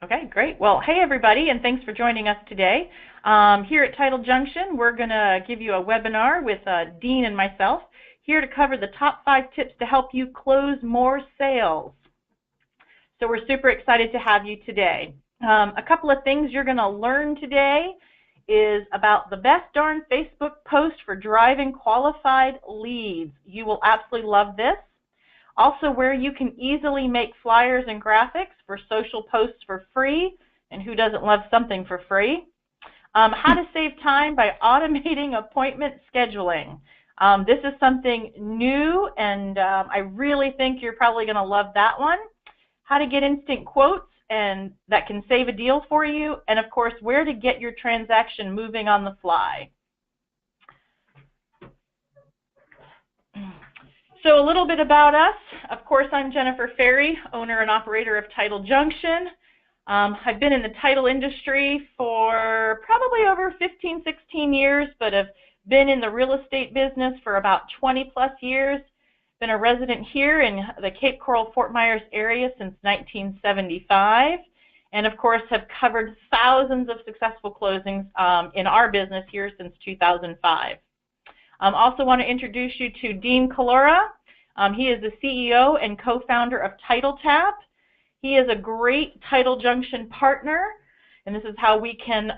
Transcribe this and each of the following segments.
Okay, great. Well, hey everybody, and thanks for joining us today. Here at Title Junction, we're going to give you a webinar with Dean and myself here to cover the top 5 tips to help you close more sales. So we're super excited to have you today. A couple of things you're going to learn today is about the best darn Facebook post for driving qualified leads. You will absolutely love this. Also, where you can easily make flyers and graphics for social posts for free, and who doesn't love something for free? How to save time by automating appointment scheduling. This is something new, and I really think you're probably going to love that one. How to get instant quotes, and that can save a deal for you, and of course, where to get your transaction moving on the fly. So a little bit about us. Of course, I'm Jennifer Ferri, owner and operator of Title Junction. I've been in the title industry for probably over 15, 16 years, but have been in the real estate business for about 20 plus years. Been a resident here in the Cape Coral, Fort Myers area since 1975. And of course, have covered thousands of successful closings in our business here since 2005. Also want to introduce you to Dean Calora. He is the CEO and co-founder of TitleTap. He is a great Title Junction partner, and this is how we can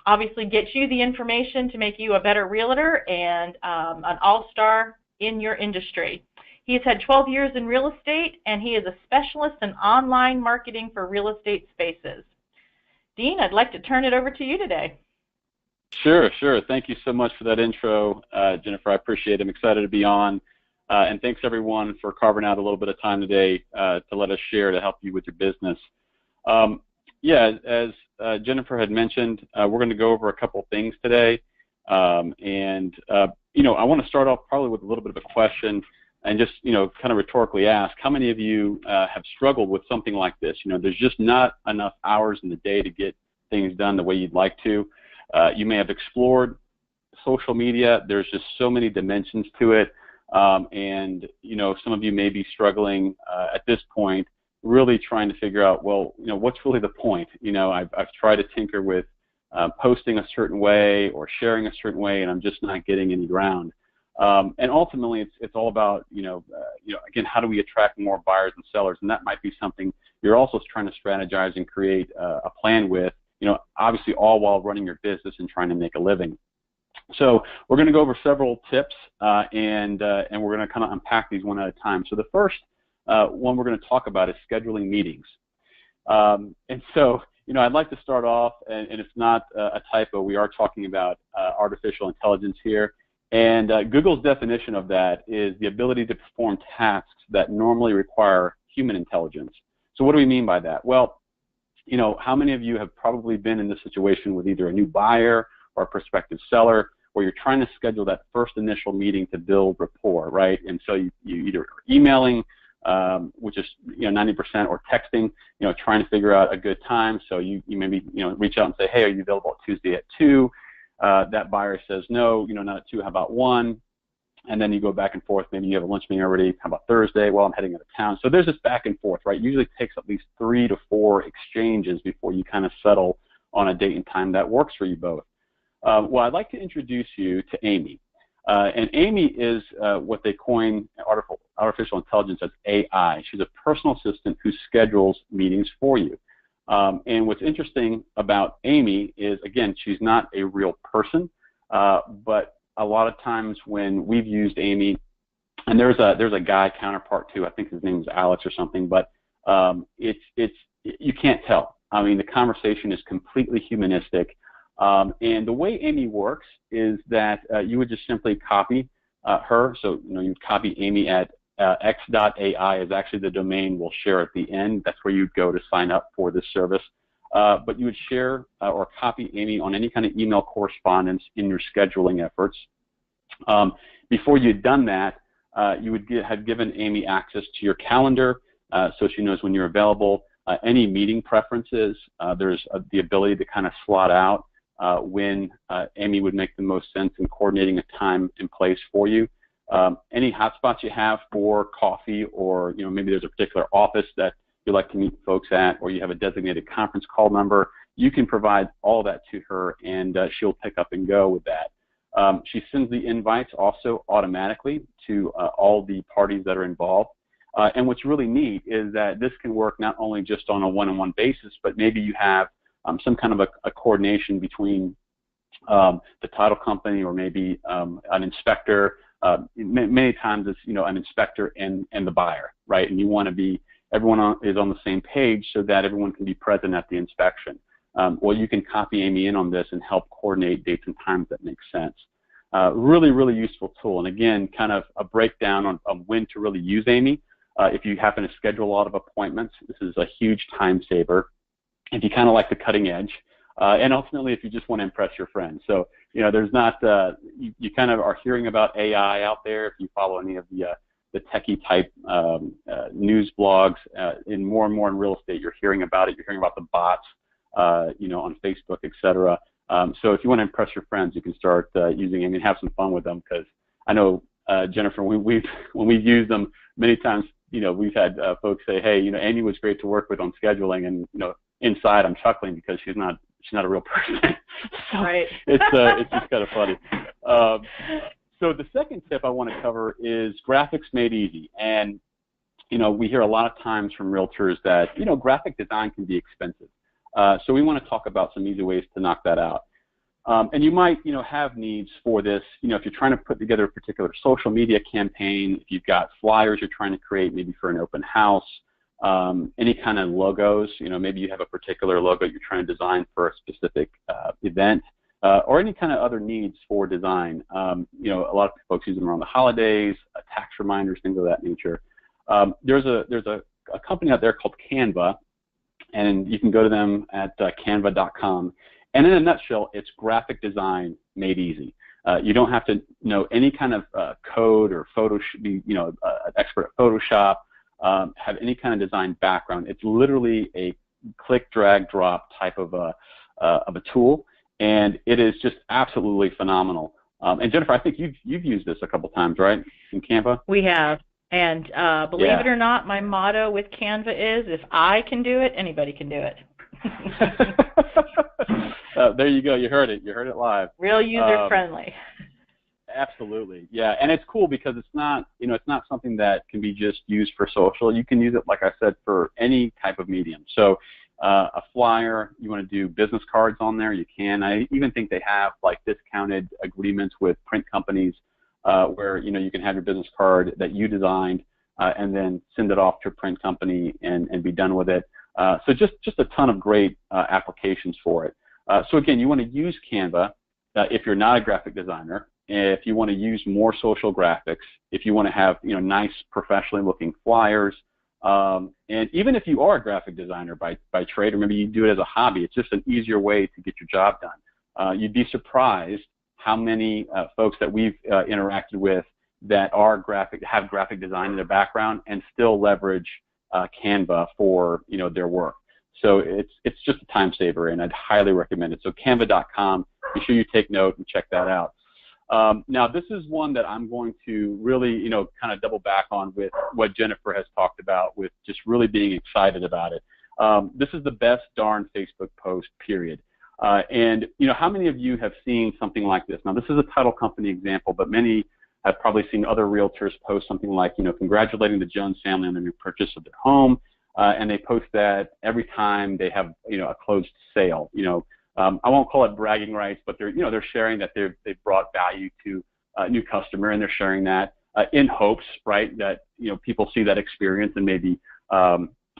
obviously get you the information to make you a better realtor and an all-star in your industry. He's had 12 years in real estate, and he is a specialist in online marketing for real estate spaces. Dean, I'd like to turn it over to you today. Sure. Thank you so much for that intro, Jennifer. I appreciate it. I'm excited to be on. And thanks, everyone, for carving out a little bit of time today to let us share to help you with your business. As Jennifer had mentioned, we're going to go over a couple things today. I want to start off probably with a little bit of a question and just, kind of rhetorically ask, how many of you have struggled with something like this? There's just not enough hours in the day to get things done the way you'd like to. You may have explored social media. There's just so many dimensions to it, some of you may be struggling at this point, really trying to figure out, well, what's really the point? I've tried to tinker with posting a certain way or sharing a certain way, and I'm just not getting any ground. And ultimately, it's all about, again, how do we attract more buyers and sellers? And that might be something you're also trying to strategize and create a plan with. Obviously all while running your business and trying to make a living. So we're going to go over several tips, and we're going to kind of unpack these one at a time. So the first one we're going to talk about is scheduling meetings. And so, I'd like to start off, and it's not a typo, we are talking about artificial intelligence here. And Google's definition of that is the ability to perform tasks that normally require human intelligence. So what do we mean by that? Well, how many of you have probably been in this situation with either a new buyer or a prospective seller where you're trying to schedule that first initial meeting to build rapport, right? And so you either are emailing, which is 90%, or texting, trying to figure out a good time. So you maybe reach out and say, hey, are you available Tuesday at 2? That buyer says no, not at 2. How about 1? And then you go back and forth. Maybe you have a lunch meeting already. How about Thursday? Well, I'm heading out of town. So there's this back and forth, right? Usually takes at least 3 to 4 exchanges before you kind of settle on a date and time that works for you both. Well, I'd like to introduce you to Amy. And Amy is what they coin artificial intelligence as AI. She's a personal assistant who schedules meetings for you. And what's interesting about Amy is, again, she's not a real person, but a lot of times when we've used Amy, and there's a guy counterpart too, I think his name is Alex or something, but you can't tell. I mean, the conversation is completely humanistic. And the way Amy works is that you would just simply copy her. So, you'd copy Amy at x.ai is actually the domain we'll share at the end. That's where you'd go to sign up for this service. But you would share or copy Amy on any kind of email correspondence in your scheduling efforts. Before you'd done that, you would have given Amy access to your calendar so she knows when you're available. Any meeting preferences, there's the ability to kind of slot out when Amy would make the most sense in coordinating a time and place for you. Any hotspots you have for coffee, or maybe there's a particular office that you like to meet folks at, or you have a designated conference call number, you can provide all that to her, and she'll pick up and go with that. She sends the invites also automatically to all the parties that are involved. And what's really neat is that this can work not only just on a one-on-one basis, but maybe you have some kind of a coordination between the title company or maybe an inspector. Many times it's an inspector and the buyer, right? And you want to be everyone is on the same page so that everyone can be present at the inspection. Well, you can copy Amy in on this and help coordinate dates and times that make sense. Really, really useful tool. And again, kind of a breakdown on when to really use Amy. If you happen to schedule a lot of appointments, this is a huge time saver. If you kind of like the cutting edge, and ultimately if you just want to impress your friends. So, there's not, you kind of are hearing about AI out there. If you follow any of the techie type news blogs, and more in real estate, you're hearing about it. You're hearing about the bots, on Facebook, etc. So if you want to impress your friends, you can start using Amy and have some fun with them, because I know, Jennifer, when we've used them many times, we've had folks say, hey, Amy was great to work with on scheduling, and inside I'm chuckling because she's not a real person. So right. It's just kind of funny. So the second tip I want to cover is graphics made easy. And we hear a lot of times from realtors that graphic design can be expensive. So we want to talk about some easy ways to knock that out. And you might have needs for this. If you're trying to put together a particular social media campaign, if you've got flyers you're trying to create maybe for an open house, any kind of logos, maybe you have a particular logo you're trying to design for a specific event, or any kind of other needs for design. A lot of folks use them around the holidays, tax reminders, things of that nature. There's a company out there called Canva, and you can go to them at canva.com. And in a nutshell, it's graphic design made easy. You don't have to know any kind of code or be an expert at Photoshop, have any kind of design background. It's literally a click, drag, drop type of a tool, and it is just absolutely phenomenal. And Jennifer, I think you've used this a couple times, right, in Canva? We have. And believe it or not, my motto with Canva is, if I can do it, anybody can do it. There you go. You heard it. You heard it live. Real user-friendly. Absolutely. Yeah, and it's cool because it's not, it's not something that can be just used for social. You can use it, like I said, for any type of medium. So a flyer, you want to do business cards on there, you can. I even think they have like discounted agreements with print companies where you can have your business card that you designed and then send it off to a print company and be done with it. So just a ton of great applications for it. So again, you want to use Canva if you're not a graphic designer. If you want to use more social graphics, if you want to have nice professionally looking flyers, and even if you are a graphic designer by trade, or maybe you do it as a hobby, it's just an easier way to get your job done. You'd be surprised how many folks that we've interacted with that have graphic design in their background and still leverage Canva for their work. So it's just a time saver, and I'd highly recommend it. So canva.com, be sure you take note and check that out. Now this is one that I'm going to really kind of double back on with what Jennifer has talked about, with just really being excited about it. This is the best darn Facebook post, period. And how many of you have seen something like this? Now this is a title company example, but many have probably seen other realtors post something like, congratulating the Jones family on the new purchase of their home, and they post that every time they have a closed sale. I won't call it bragging rights, but they're sharing that they've brought value to a new customer, and they're sharing that in hopes, right, that people see that experience and maybe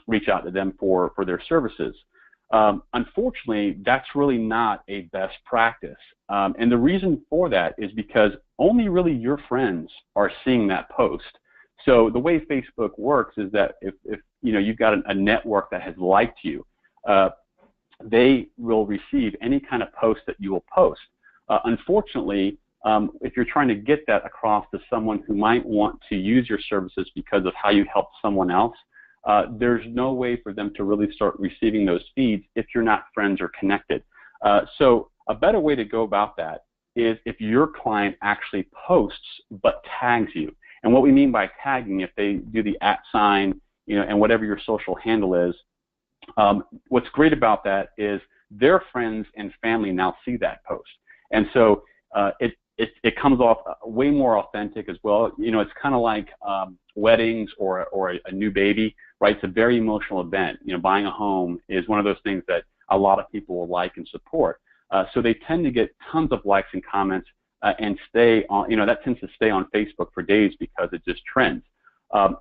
reach out to them for their services. Unfortunately, that's really not a best practice, and the reason for that is because only really your friends are seeing that post. So the way Facebook works is that if you've got a network that has liked you, they will receive any kind of post that you will post. Unfortunately, if you're trying to get that across to someone who might want to use your services because of how you helped someone else, there's no way for them to really start receiving those feeds if you're not friends or connected. So a better way to go about that is if your client actually posts but tags you. And what we mean by tagging, if they do the @ and whatever your social handle is. What's great about that is their friends and family now see that post, and so it comes off way more authentic as well. It's kind of like weddings or a new baby, right? It's a very emotional event. Buying a home is one of those things that a lot of people will like and support. So they tend to get tons of likes and comments and stay on. That tends to stay on Facebook for days because it just trends.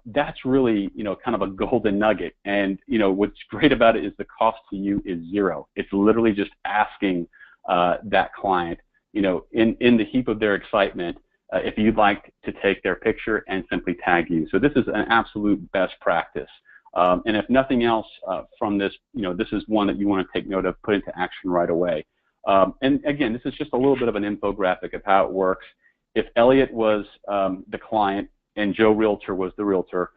That's really, kind of a golden nugget. And, what's great about it is the cost to you is zero. It's literally just asking that client, in the heap of their excitement, if you'd like to take their picture and simply tag you. So this is an absolute best practice. And if nothing else from this, this is one that you want to take note of, put into action right away. And again, this is just a little bit of an infographic of how it works. If Elliot was the client and Joe Realtor was the realtor,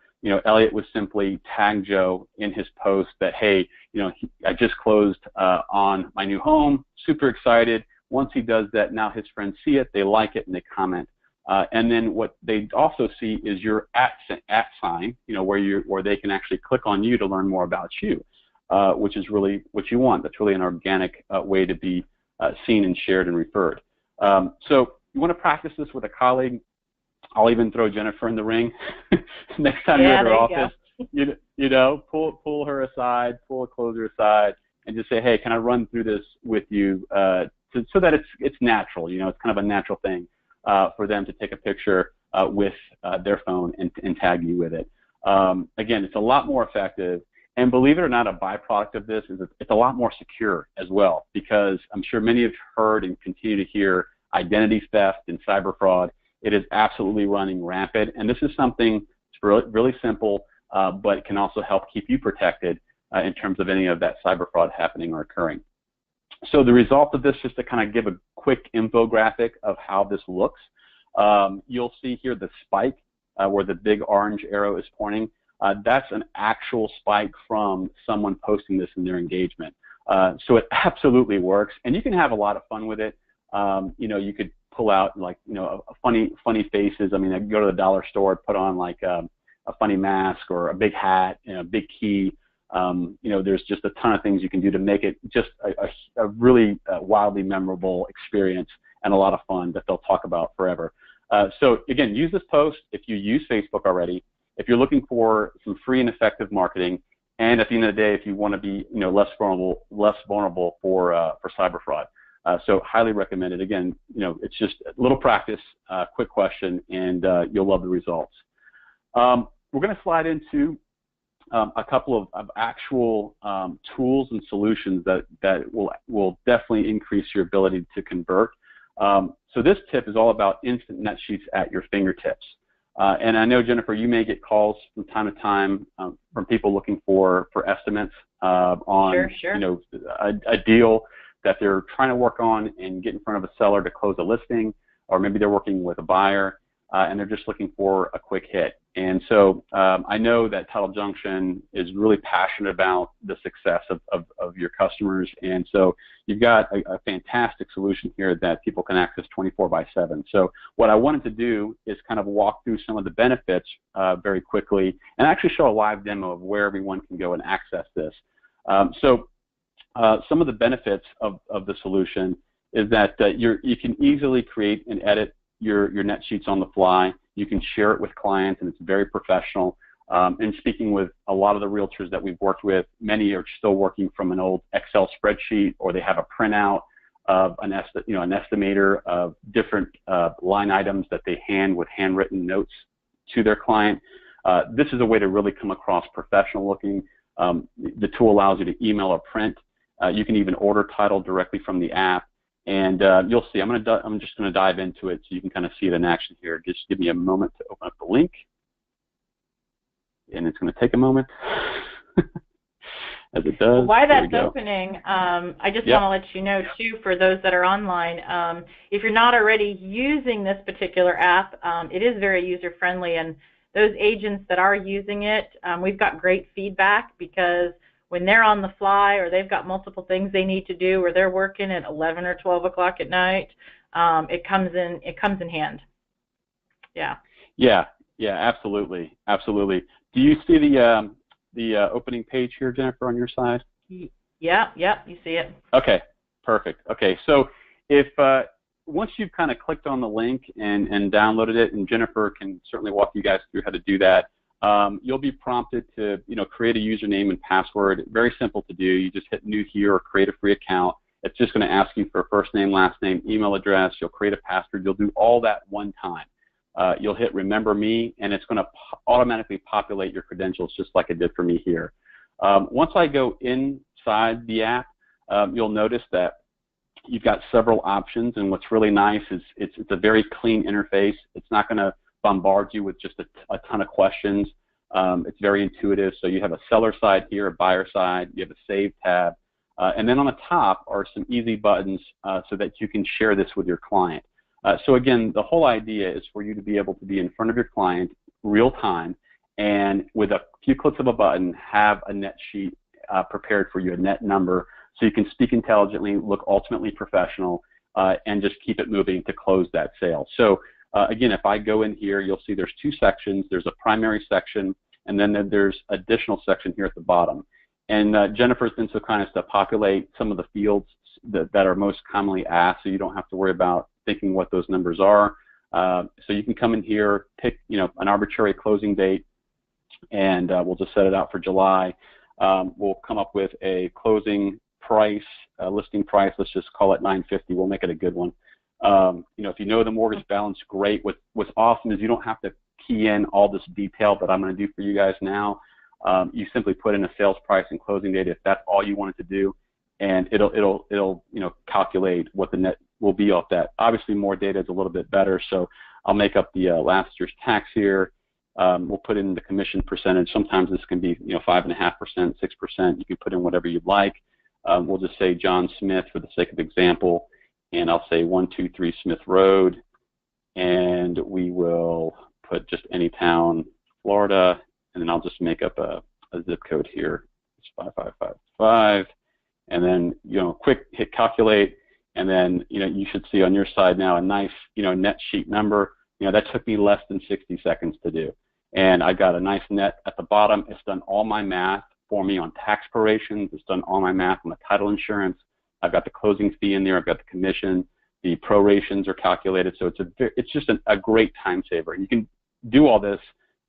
Elliot would simply tag Joe in his post that, hey, I just closed on my new home, super excited. Once he does that, now his friends see it, they like it, and they comment. And then what they also see is your at sign, where they can actually click on you to learn more about you, which is really what you want. That's really an organic way to be seen and shared and referred. So you want to practice this with a colleague. I'll even throw Jennifer in the ring next time you're at her office. Pull her aside, pull a closer aside, and just say, hey, can I run through this with you, so that it's natural. It's kind of a natural thing for them to take a picture with their phone and tag you with it. Again, it's a lot more effective. And believe it or not, a byproduct of this is it's a lot more secure as well, because I'm sure many have heard and continue to hear identity theft and cyber fraud. It is absolutely running rampant, and this is something that's really, really simple, but it can also help keep you protected in terms of any of that cyber fraud happening or occurring. So the result of this, just to kind of give a quick infographic of how this looks, you'll see here the spike where the big orange arrow is pointing. That's an actual spike from someone posting this in their engagement. So it absolutely works, and you can have a lot of fun with it. You could pull out funny faces. I mean, I could go to the dollar store, put on like a funny mask or a big hat, a big key. There's just a ton of things you can do to make it just a really wildly memorable experience and a lot of fun that they'll talk about forever. So again, use this post if you use Facebook already. If you're looking for some free and effective marketing, and at the end of the day, if you want to be less vulnerable for cyber fraud. So highly recommended. Again, it's just a little practice, quick question, and you'll love the results. We're going to slide into a couple of actual tools and solutions that will definitely increase your ability to convert. So this tip is all about instant net sheets at your fingertips. And I know, Jennifer, you may get calls from time to time from people looking for estimates on a deal that they're trying to work on and get in front of a seller to close a listing, or maybe they're working with a buyer and they're just looking for a quick hit. And so I know that Title Junction is really passionate about the success of your customers, and so you've got a fantastic solution here that people can access 24/7. So what I wanted to do is kind of walk through some of the benefits very quickly and actually show a live demo of where everyone can go and access this. Some of the benefits of the solution is that you can easily create and edit your net sheets on the fly. You can share it with clients, and it's very professional. And speaking with a lot of the realtors that we've worked with, many are still working from an old Excel spreadsheet, or they have a printout of an estimator of different line items that they hand with handwritten notes to their client. This is a way to really come across professional looking. The tool allows you to email or print. You can even order title directly from the app, and you'll see. I'm just going to dive into it so you can kind of see it in action here. Just give me a moment to open up the link, and it's going to take a moment as it does. While that's opening, I just want to let you know too, for those that are online, if you're not already using this particular app, it is very user friendly, and those agents that are using it, we've got great feedback, because when they're on the fly or they've got multiple things they need to do, or they're working at 11 or 12 o'clock at night, it comes in hand. Yeah, absolutely. Do you see the the opening page here, Jennifer, on your side? Yeah, you see it. Okay, perfect. Okay, so if once you've kind of clicked on the link and downloaded it, and Jennifer can certainly walk you guys through how to do that, you'll be prompted to create a username and password. Very simple to do. You just hit new here or create a free account. It's just going to ask you for first name, last name, email address. You'll create a password. You'll do all that one time. You'll hit remember me, and it's going to automatically populate your credentials just like it did for me here. Once I go inside the app, you'll notice that you've got several options, and what's really nice is it's a very clean interface. It's not going to bombard you with just a ton of questions. It's very intuitive. So you have a seller side here, a buyer side. You have a save tab. And then on the top are some easy buttons so that you can share this with your client. So again, the whole idea is for you to be able to be in front of your client real time, and with a few clicks of a button, have a net sheet prepared for you, a net number, so you can speak intelligently, look ultimately professional, and just keep it moving to close that sale. So again, if I go in here, you'll see there's two sections. There's a primary section, and then there's additional section here at the bottom. And Jennifer's been so kind as to populate some of the fields that are most commonly asked, so you don't have to worry about thinking what those numbers are. So you can come in here, pick an arbitrary closing date, and we'll just set it out for July. We'll come up with a closing price, listing price. Let's just call it $950. We'll make it a good one. If you know the mortgage balance, great. What's awesome is you don't have to key in all this detail that I'm going to do for you guys now. You simply put in a sales price and closing date if that's all you wanted to do, and it'll calculate what the net will be off that. Obviously, more data is a little bit better, so I'll make up the last year's tax here. We'll put in the commission percentage. Sometimes this can be 5.5%, 6%. You can put in whatever you'd like. We'll just say John Smith for the sake of example, and I'll say 123 Smith Road, and we will put just any town, Florida, and then I'll just make up a zip code here. It's 5555, and then quick hit calculate, and then you should see on your side now a nice net sheet number. That took me less than 60 seconds to do, and I got a nice net at the bottom. It's done all my math for me on tax prorations. It's done all my math on the title insurance. I've got the closing fee in there. I've got the commission. The prorations are calculated, so it's just a great time saver. You can do all this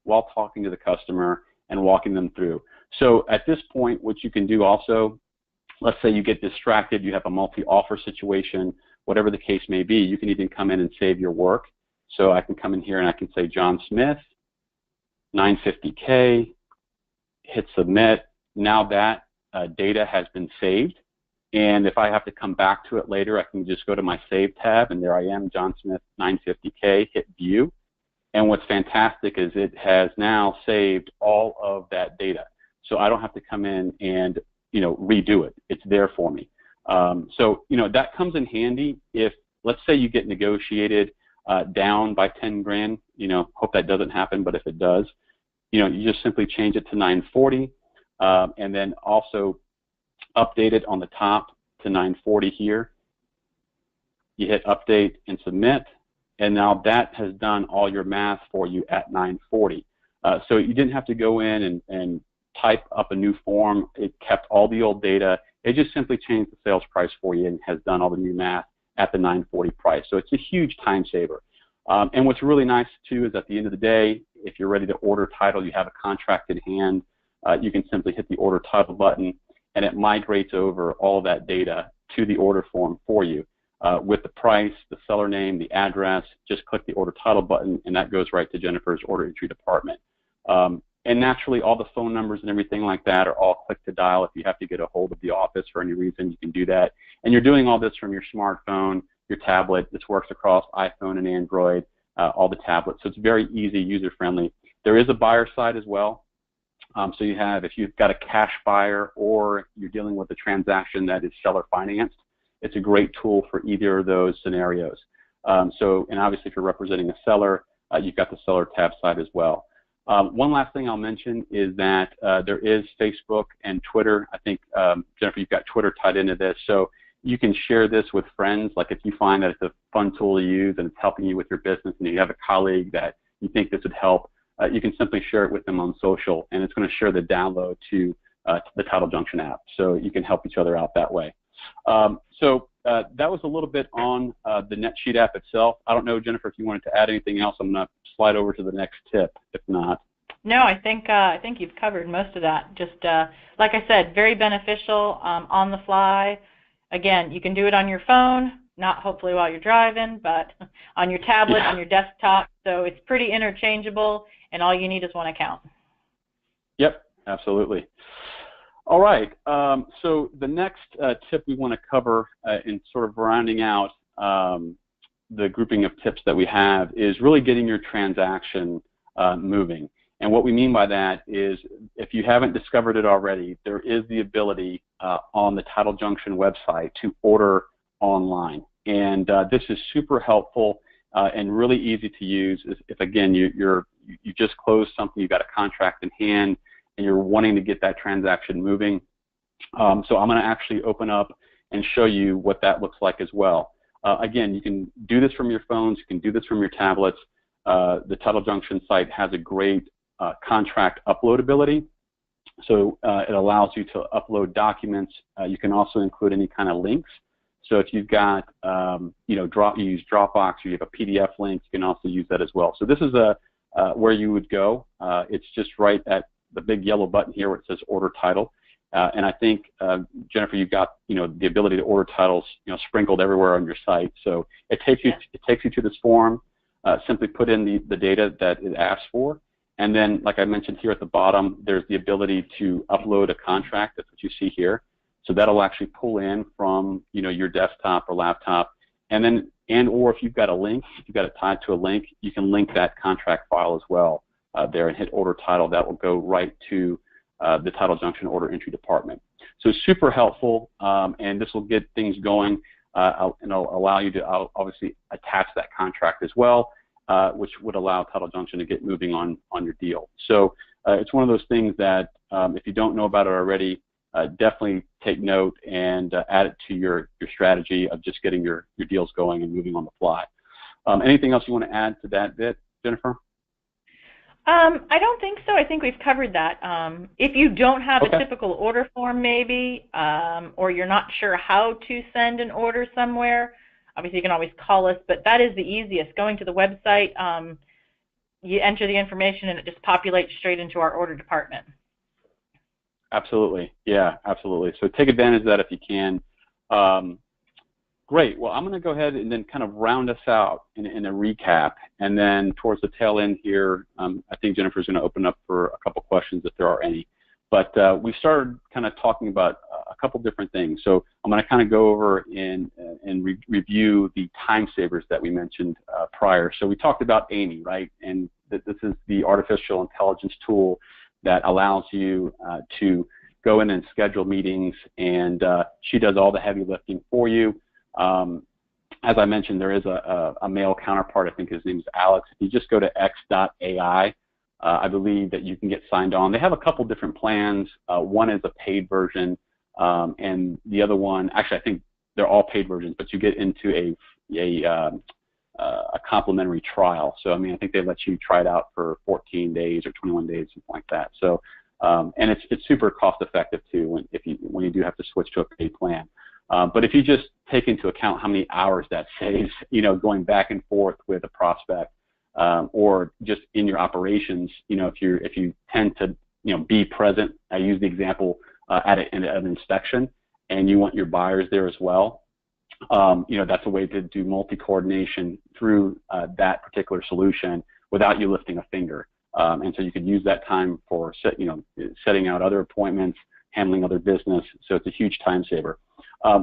while talking to the customer and walking them through. So at this point, what you can do also, let's say you get distracted, you have a multi-offer situation, whatever the case may be, you can even come in and save your work. So I can come in here and I can say John Smith, 950K, hit submit. Now that data has been saved, and if I have to come back to it later, I can just go to my save tab, and there I am, John Smith, 950K, hit view. And what's fantastic is it has now saved all of that data. So I don't have to come in and redo it. It's there for me. So that comes in handy if, let's say, you get negotiated down by 10 grand. Hope that doesn't happen, but if it does, you just simply change it to 940, and then also update it on the top to 940 here. You hit update and submit. And now that has done all your math for you at 940. So you didn't have to go in and type up a new form. It kept all the old data. It just simply changed the sales price for you and has done all the new math at the 940 price. So it's a huge time saver. And what's really nice too is at the end of the day, if you're ready to order title, you have a contract in hand, you can simply hit the order title button, and it migrates over all of that data to the order form for you. With the price, the seller name, the address, just click the order title button, and that goes right to Jennifer's order entry department. And naturally, all the phone numbers and everything like that are all click to dial. If you have to get a hold of the office for any reason, you can do that. And you're doing all this from your smartphone, your tablet. This works across iPhone and Android, all the tablets. So it's very easy, user-friendly. There is a buyer side as well. So you have, if you've got a cash buyer or you're dealing with a transaction that is seller financed, it's a great tool for either of those scenarios. And obviously if you're representing a seller, you've got the seller tab side as well. One last thing I'll mention is that there is Facebook and Twitter. I think, Jennifer, you've got Twitter tied into this, so you can share this with friends. Like if you find that it's a fun tool to use and it's helping you with your business and you have a colleague that you think this would help, you can simply share it with them on social, and it's going to share the download to the Title Junction app. So you can help each other out that way. That was a little bit on the NetSheet app itself. I don't know, Jennifer, if you wanted to add anything else. I'm going to slide over to the next tip, if not. No, I think you've covered most of that. Just like I said, very beneficial on the fly. Again, you can do it on your phone, not hopefully while you're driving, but on your tablet, on your desktop. So it's pretty interchangeable, and all you need is one account. Yep, absolutely. All right. So the next tip we want to cover in sort of rounding out the grouping of tips that we have is really getting your transaction moving. And what we mean by that is, if you haven't discovered it already, there is the ability on the Title Junction website to order online. And this is super helpful and really easy to use. If again, you just closed something, you've got a contract in hand, and you're wanting to get that transaction moving. So I'm going to actually open up and show you what that looks like as well. Again, you can do this from your phones, you can do this from your tablets. The Title Junction site has a great contract upload ability. So it allows you to upload documents. You can also include any kind of links. So if you've got, you use Dropbox, or you have a PDF link, you can also use that as well. So this is where you would go. It's just right at the big yellow button here where it says Order Title. And I think, Jennifer, you've got, the ability to order titles, sprinkled everywhere on your site. So it takes you to this form. Simply put in the data that it asks for. And then, like I mentioned here at the bottom, there's the ability to upload a contract. That's what you see here. So that'll actually pull in from, your desktop or laptop. And then, or if you've got a link, if you've got it tied to a link, you can link that contract file as well there and hit Order Title. That will go right to the Title Junction Order Entry Department. So super helpful, and this will get things going, and it'll allow you to obviously attach that contract as well, which would allow Title Junction to get moving on your deal. So it's one of those things that if you don't know about it already, definitely take note and add it to your strategy of just getting your deals going and moving on the fly. Anything else you want to add to that bit, Jennifer? I don't think so. I think we've covered that. If you don't have Okay. a typical order form maybe, or you're not sure how to send an order somewhere, obviously you can always call us, but that is the easiest. Going to the website, you enter the information and it just populates straight into our order department. Absolutely. Yeah, absolutely. So take advantage of that if you can. Great. Well, I'm going to go ahead and then kind of round us out in a recap. And then towards the tail end here, I think Jennifer's going to open up for a couple questions if there are any. But we started kind of talking about a couple different things. So I'm going to kind of go over and review the time savers that we mentioned prior. So we talked about Amy, right? And this is the artificial intelligence tool that allows you to go in and schedule meetings, and she does all the heavy lifting for you. As I mentioned, there is a male counterpart. I think his name is Alex. If you just go to x.ai, I believe that you can get signed on. They have a couple different plans. One is a paid version, and the other one, actually, I think they're all paid versions, but you get into a complimentary trial. So, I mean, I think they let you try it out for 14 days or 21 days, something like that. So, and it's super cost effective too when you do have to switch to a paid plan. But if you just take into account how many hours that saves, going back and forth with a prospect, or just in your operations, if you tend to, be present. I use the example at an inspection, and you want your buyers there as well. That's a way to do multi-coordination through that particular solution without you lifting a finger. And so you could use that time for setting out other appointments, handling other business. So it's a huge time saver.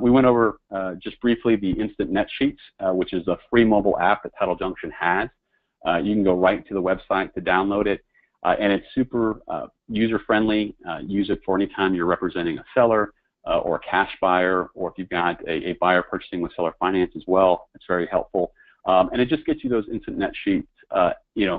We went over just briefly the Instant Net Sheets, which is a free mobile app that Title Junction has. You can go right to the website to download it, and it's super user-friendly. Use it for any time you're representing a seller or a cash buyer, or if you've got a buyer purchasing with seller finance as well. It's very helpful. And it just gets you those Instant Net Sheets,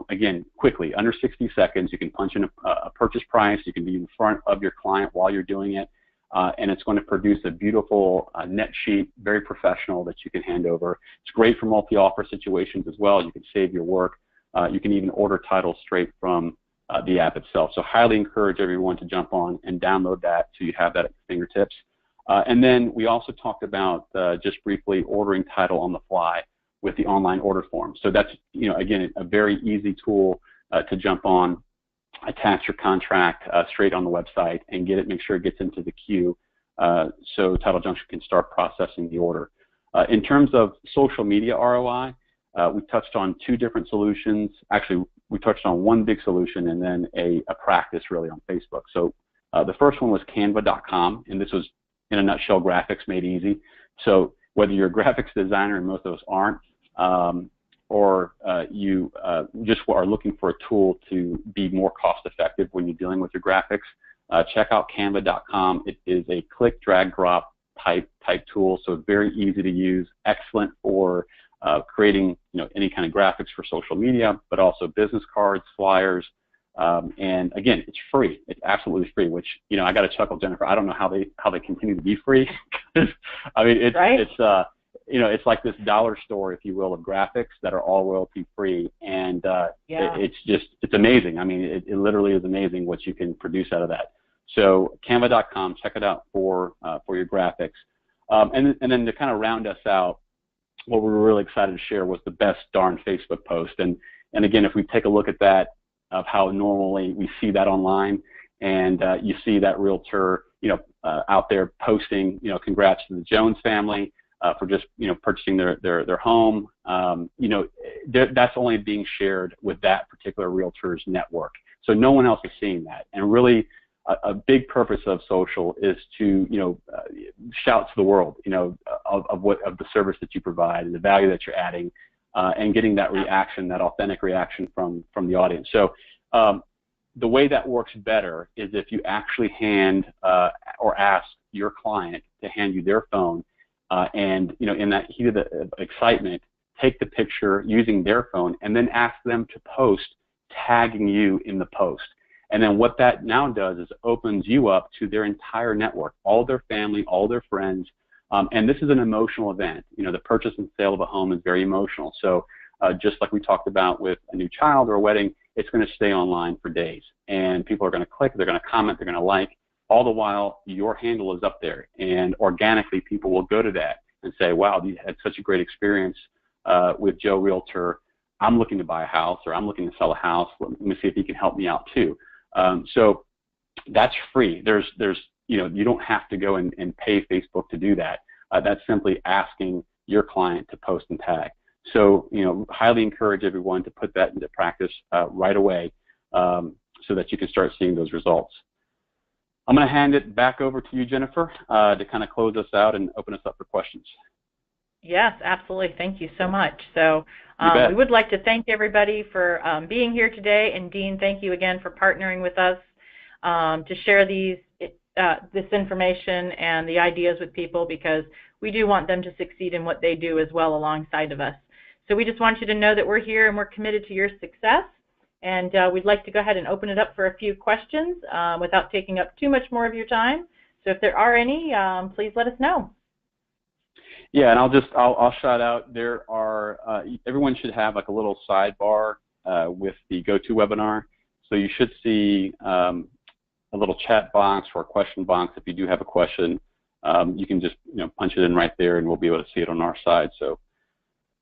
again, quickly, under 60 seconds. You can punch in a purchase price. You can be in front of your client while you're doing it. And it's going to produce a beautiful net sheet, very professional, that you can hand over. It's great for multi-offer situations as well. You can save your work. You can even order titles straight from the app itself. So highly encourage everyone to jump on and download that so you have that at your fingertips. And then we also talked about just briefly ordering title on the fly with the online order form. So that's, again, a very easy tool to jump on, attach your contract straight on the website, and make sure it gets into the queue so Title Junction can start processing the order. In terms of social media ROI, we touched on two different solutions. Actually, we touched on one big solution and then a practice really on Facebook. So the first one was Canva.com, and this was, in a nutshell, graphics made easy. So whether you're a graphics designer, and most of us aren't, or you just are looking for a tool to be more cost effective when you're dealing with your graphics, check out Canva.com. It is a click, drag, drop type tool, so it's very easy to use, excellent for creating any kind of graphics for social media, but also business cards, flyers, and again, it's free. It's absolutely free. Which I got to chuckle, Jennifer. I don't know how they continue to be free. I mean, it's like this dollar store, if you will, of graphics that are all royalty free, and it's amazing. I mean, it literally is amazing what you can produce out of that. So Canva.com, check it out for your graphics, and then to kind of round us out, what we were really excited to share was the best darn Facebook post, and again, if we take a look at that, of how normally we see that online, and you see that realtor, out there posting, congrats to the Jones family for just, purchasing their home. That's only being shared with that particular realtor's network, so no one else is seeing that. And really, a big purpose of social is to, shout to the world, of the service that you provide and the value that you're adding. And getting that reaction, that authentic reaction from the audience. So the way that works better is if you actually hand or ask your client to hand you their phone, and in that heat of the excitement, take the picture using their phone, and then ask them to post, tagging you in the post. And then what that now does is opens you up to their entire network, all their family, all their friends. And this is an emotional event. The purchase and sale of a home is very emotional. So just like we talked about with a new child or a wedding, it's going to stay online for days. And people are going to click, they're going to comment, they're going to like. All the while, your handle is up there. And organically, people will go to that and say, wow, you had such a great experience with Joe Realtor. I'm looking to buy a house, or I'm looking to sell a house. Let me see if he can help me out too. So that's free. You don't have to go and pay Facebook to do that. That's simply asking your client to post and tag. So, highly encourage everyone to put that into practice right away so that you can start seeing those results. I'm going to hand it back over to you, Jennifer, to kind of close us out and open us up for questions. Yes, absolutely. Thank you so much. So we would like to thank everybody for being here today. And Dean, thank you again for partnering with us to share this information and the ideas with people, because we do want them to succeed in what they do as well alongside of us. So we just want you to know that we're here and we're committed to your success. And we'd like to go ahead and open it up for a few questions without taking up too much more of your time. So if there are any, please let us know. Yeah, and I'll shout out, there are, everyone should have like a little sidebar with the GoToWebinar. So you should see a little chat box or a question box. If you do have a question, you can just punch it in right there, and we'll be able to see it on our side. So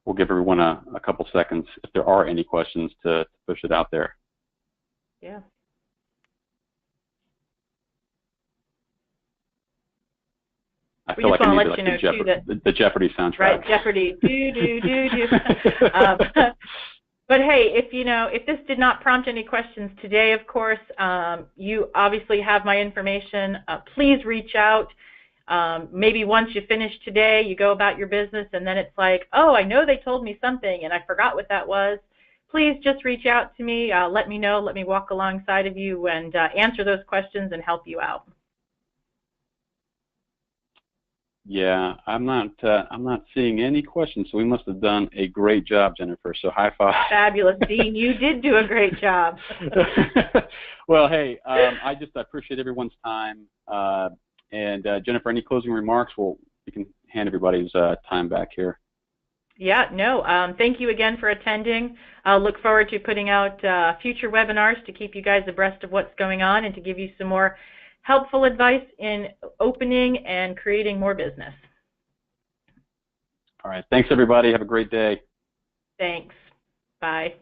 we'll give everyone a couple seconds if there are any questions to push it out there. Yeah. I feel like I need the Jeopardy soundtrack. Right, Jeopardy. Do. But hey, if this did not prompt any questions today, of course, you obviously have my information. Please reach out. Maybe once you finish today, you go about your business, and then it's like, oh, I know they told me something, and I forgot what that was. Please just reach out to me. Let me know. Let me walk alongside of you and answer those questions and help you out. Yeah, I'm not seeing any questions, so we must have done a great job, Jennifer. So high five. Fabulous, Dean. You did do a great job. Well, hey, I appreciate everyone's time. And Jennifer, any closing remarks? Well, you can hand everybody's time back here. Yeah, no, thank you again for attending. I'll look forward to putting out future webinars to keep you guys abreast of what's going on and to give you some more helpful advice in opening and creating more business. All right. Thanks, everybody. Have a great day. Thanks. Bye.